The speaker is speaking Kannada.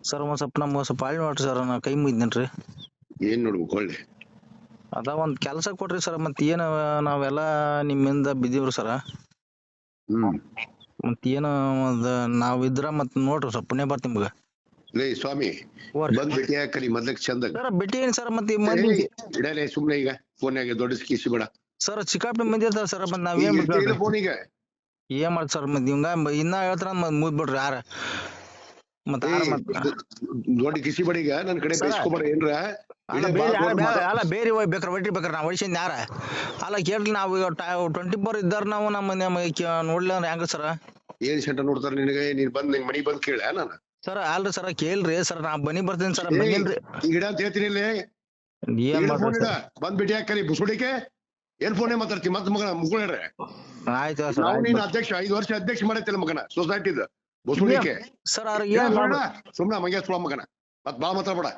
ಸರ್ ಒಂದ್ ಸ್ವಲ್ಪ ನಮ್ಗೆ ಸ್ವಲ್ಪ ಹಾಳ್ ಮಾಡ್ರಿ ಸರ್, ನಾ ಕೈ ಮುಗಿದ್ನೇನ್ರಿ. ಏನ್ ನೋಡ್ಬೇಕು ಒಳ್ಳೆ ಅದ ಒಂದ್ ಕೆಲಸ ಕೊಡ್ರಿ ಸರ್, ಮತ್ ಏನ ನಾವೆಲ್ಲಾ ನಿಮ್ಮಿಂದ ಬಿದ್ದೀವ್ರಿ ಸರ. ಮತ್ ಏನ ನಾವ್ ಇದ್ರ ಮತ್ ನೋಡ್ರಿ ಸ್ವಲ್ಪ ಪುಣ್ಯ ಬರ್ತ ನಿಮ್ಗ. ಲೇ ಸ್ವಾಮಿ ಬಂದ್ ಭೇಟಿ ಹಾಕಲಿ ಮೊದ್ಲಕ್ ಚಂದಾಗ. ಸರ್ ಭೇಟಿ ಏನ್ ಸರ್, ಮತ್ತೆ ಮಂದಿ ಇಡಲೇ ಸುಮ್ನೆ ಈಗ ಫೋನ್ಯಾಗ ದೊಡ್ಡ ಕಿಸಿ ಬೇಡ ಸರ್, ಚಿಕ್ಕಾಪಿ ಮಂದಿ ಇರ್ತಾರ ಸರ್, ಮತ್ ನಾವೇನ್ ಬಿಡ್ರಿ ಫೋನ್ ಈಗ ಏನ್ ಮಾಡ್ತ ಸರ್, ಮತ್ ನಿಮ್ಗ ಇನ್ನ ಹೇಳ್ತಾರ ಮತ್ ಮುಗ್ಬಿಡ್ರಿ ಯಾರ ಮತ್ ದೊಡ್ಡ ಕಿಸಿ ಬೇಡ ಈಗ ನನ್ ಕಡೆ ಬೈಸ್ಕೊಬೇಡ ಏನ್ರ. ಅಲ್ಲ ಬೇರೆ ಬೇಕಾರ ಒಟ್ಟಿ ಬೇಕಾರ ನಾವ್ ವಯಸ್ಸಿನ ಯಾರ ಅಲ್ಲ ಕೇಳ್ರಿ. ನಾವು 24 ಇದ್ದಾರ ನಾವು ನಮ್ಮ ನೋಡ್ಲಿ ಅಂದ್ರೆ ಹೆಂಗ ಸರ್? ಏನ್ ಸೆಂಟ ನೋಡ್ತಾರ ನಿನಗೆ? ನೀನ್ ಬಂದ್ ನಿನ್ ಮನಿ ಬಂದ್ ಕೇಳ ನಾನು ಸರ್. ಅಲ್ರಿ ಸರ್ ಕೇಳ್ರಿ ಸರ್, ನಾ ಬನ್ನಿ ಬರ್ತೀನಿ ಸರ್. ಬಂದೇನ್ರಿ ಇಡ ಅಂತ ಹೇಳ್ತೀನಿ ಇಲ್ಲಿ. ಏನ್ ಮಾಡ್ರಿ ಬಂದ್ ಭೇಟಿ ಹಾಕಲಿ ಬುಸುಡಿಕೆ. ಏನ್ ಫೋನೇ ಮಾತಾಡ್ತಿ ಮತ್ ಮಗನ ಮುಗುಳ್ ಹೇಳ್ರೆ. ಆಯ್ತು ಸರ್. ನಾವು ನೀನ್ ಅಧ್ಯಕ್ಷ 5 ವರ್ಷ ಅಧ್ಯಕ್ಷ ಮಾಡೈತಿಲ್ಲ ಮಗನ ಸೊಸೈಟಿದ ಬುಸುಡಿಕೆ ಸರ್. ಸುಮ್ನ ಮಂಗ್ಯ ಸುಳ ಮಗನ ಮತ್ ಬಾ ಮಾತಾಡ್ಬೇಡ.